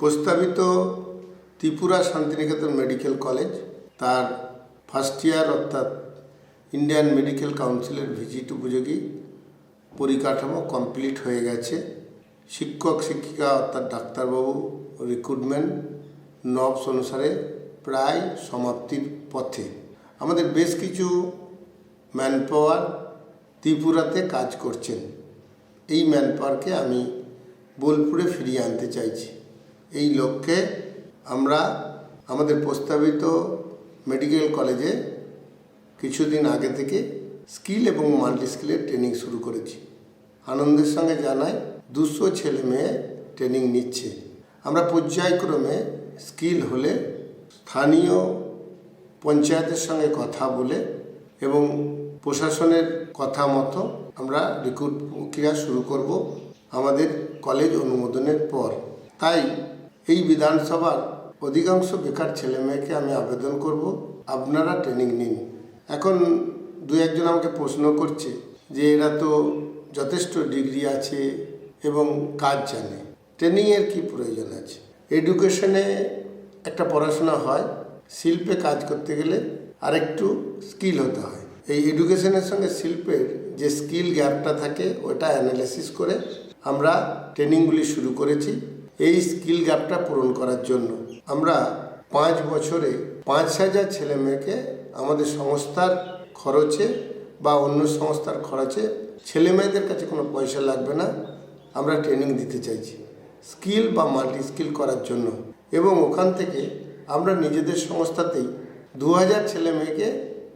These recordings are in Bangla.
প্রস্তাবিত ত্রিপুরা শান্তিনিকেতন মেডিকেল কলেজ তার ফার্স্ট ইয়ার অর্থাৎ ইন্ডিয়ান মেডিকেল কাউন্সিলের ভিজিট উপযোগী পরিকাঠামো কমপ্লিট হয়ে গেছে। শিক্ষক শিক্ষিকা অর্থাৎ ডাক্তারবাবু রিক্রুটমেন্ট নবস অনুসারে প্রায় সমাপ্তির পথে। আমাদের বেশ কিছু ম্যানপাওয়ার ত্রিপুরাতে কাজ করছেন। এই ম্যানপাওয়ারকে আমি বোলপুরে ফিরিয়ে আনতে চাইছি। এই লক্ষ্যে আমরা আমাদের প্রস্তাবিত মেডিকেল কলেজে কিছুদিন আগে থেকে স্কিল এবং মাল্টি স্কিলের ট্রেনিং শুরু করেছি। আনন্দের সঙ্গে জানাই 200 ছেলে মেয়ে ট্রেনিং নিচ্ছে। আমরা পর্যায়ক্রমে স্কিল হলে স্থানীয় পঞ্চায়েতের সঙ্গে কথা বলে এবং প্রশাসনের কথা মতো আমরা রিক্রুট প্রক্রিয়া শুরু করব আমাদের কলেজ অনুমোদনের পর। তাই এই বিধানসভার অধিকাংশ বেকার ছেলে মেয়েকে আমি আবেদন করব, আপনারা ট্রেনিং নিন। এখন দু একজন আমাকে প্রশ্ন করছে যে এরা তো যথেষ্ট ডিগ্রি আছে এবং কাজ জানে, ট্রেনিংয়ের কি প্রয়োজন আছে? এডুকেশনে একটা পড়াশোনা হয়, শিল্পে কাজ করতে গেলে আরেকটু স্কিল হতে হয়। এই এডুকেশনের সঙ্গে শিল্পের যে স্কিল গ্যাপটা থাকে ওটা অ্যানালাইসিস করে আমরা ট্রেনিংগুলি শুরু করেছি। এই স্কিল গ্যাপটা পূরণ করার জন্য আমরা 5 বছরে 5,000 ছেলে মেয়েকে আমাদের সংস্থার খরচে বা অন্য সংস্থার খরচে, ছেলে মেয়েদের কাছে কোনো পয়সা লাগবে না, আমরা ট্রেনিং দিতে চাইছি স্কিল বা মাল্টি স্কিল করার জন্য। এবং ওখান থেকে আমরা নিজেদের সংস্থাতেই 2000 ছেলে মেয়েকে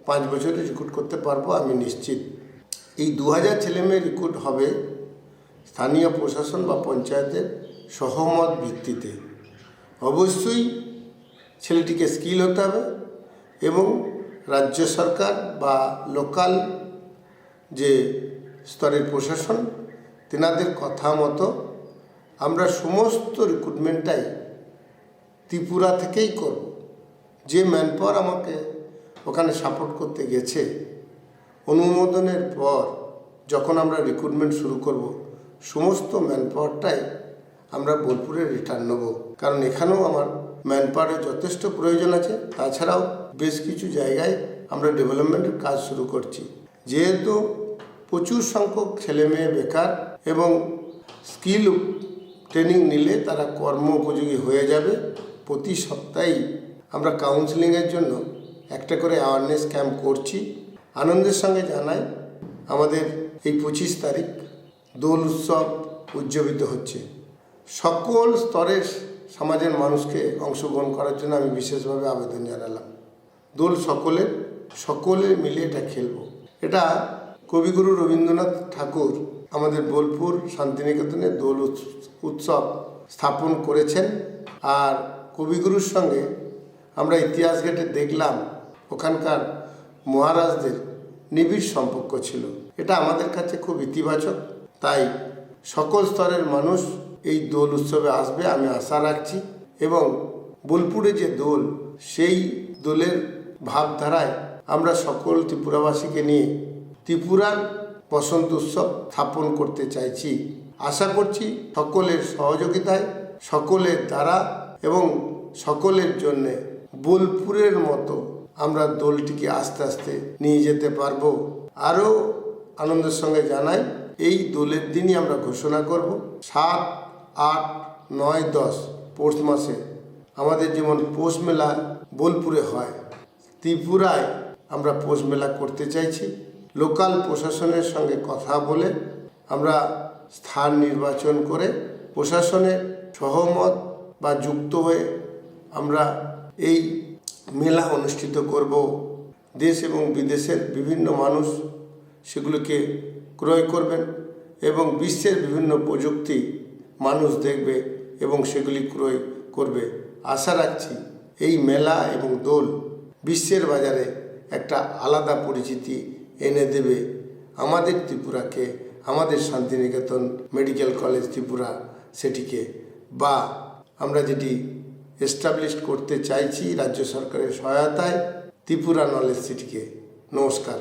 5 বছরে রিক্রুট করতে পারবো, আমি নিশ্চিত। এই 2000 ছেলে মেয়ে রিক্রুট হবে স্থানীয় প্রশাসন বা পঞ্চায়েতের সহমত ভিত্তিতে। অবশ্যই ছেলেটিকে স্কিল হতে হবে এবং রাজ্য সরকার বা লোকাল যে স্তরের প্রশাসন তেনাদের কথা মতো আমরা সমস্ত রিক্রুটমেন্টটাই ত্রিপুরা থেকেই করব। যে ম্যানপাওয়ার আমাকে ওখানে সাপোর্ট করতে গেছে, অনুমোদনের পর যখন আমরা রিক্রুটমেন্ট শুরু করব, সমস্ত ম্যানপাওয়ারটাই আমরা বোলপুরে রিটার্ন নেব। কারণ এখানেও আমার ম্যানপাওয়ারের যথেষ্ট প্রয়োজন আছে। তাছাড়াও বেশ কিছু জায়গায় আমরা ডেভেলপমেন্টের কাজ শুরু করছি। যেহেতু প্রচুর সংখ্যক ছেলে মেয়ে বেকার এবং স্কিল ট্রেনিং নিলে তারা কর্ম উপযোগী হয়ে যাবে, প্রতি সপ্তাহেই আমরা কাউন্সেলিংয়ের জন্য একটা করে অ্যাওয়ারনেস ক্যাম্প করছি। আনন্দের সঙ্গে জানাই আমাদের এই 25 তারিখ দোল উৎসব উদযাপিত হচ্ছে। সকল স্তরের সমাজের মানুষকে অংশগ্রহণ করার জন্য আমি বিশেষভাবে আবেদন জানালাম। দোল সকলে মিলে এটা খেলব। এটা কবিগুরু রবীন্দ্রনাথ ঠাকুর আমাদের বোলপুর শান্তিনিকেতনে দোল উৎসব স্থাপন করেছেন। আর কবিগুরুর সঙ্গে আমরা ইতিহাস ঘেঁটে দেখলাম ওখানকার মহারাজদের নিবিড় সম্পর্ক ছিল। এটা আমাদের কাছে খুব ইতিবাচক। তাই সকল স্তরের মানুষ এই দোল উৎসবে আসবে আমি আশা রাখছি। এবং বোলপুরে যে দোল, সেই দোলের ভাবধারায় আমরা সকল ত্রিপুরাবাসীকে নিয়ে ত্রিপুরার বসন্ত উৎসব স্থাপন করতে চাইছি। আশা করছি সকলের সহযোগিতায়, সকলের দ্বারা এবং সকলের জন্যে বোলপুরের মতো আমরা দোলটিকে আস্তে আস্তে নিয়ে যেতে পারবো। আরও আনন্দের সঙ্গে জানাই এই দোলের দিনই আমরা ঘোষণা করব 7, 8, 9, 10 পৌষ মাসে আমাদের যেমন পৌষ মেলা বোলপুরে হয়, ত্রিপুরায় আমরা পৌষ মেলা করতে চাইছি। লোকাল প্রশাসনের সঙ্গে কথা বলে আমরা স্থান নির্বাচন করে প্রশাসনের সহমত বা যুক্ত হয়ে আমরা এই মেলা অনুষ্ঠিত করব। দেশ এবং বিদেশের বিভিন্ন মানুষ সেগুলোকে ক্রয় করবেন এবং বিশ্বের বিভিন্ন প্রযুক্তি মানুষ দেখবে এবং সেগুলি ক্রয় করবে। আশা রাখছি এই মেলা এবং দোল বিশ্বের বাজারে একটা আলাদা পরিচিতি এনে দেবে আমাদের ত্রিপুরাকে, আমাদের শান্তিনিকেতন মেডিকেল কলেজ ত্রিপুরা সেটিকে, বা আমরা যেটি এস্টাবলিশ করতে চাইছি রাজ্য সরকারের সহায়তায় ত্রিপুরা নলেজ সিটিকে। নমস্কার।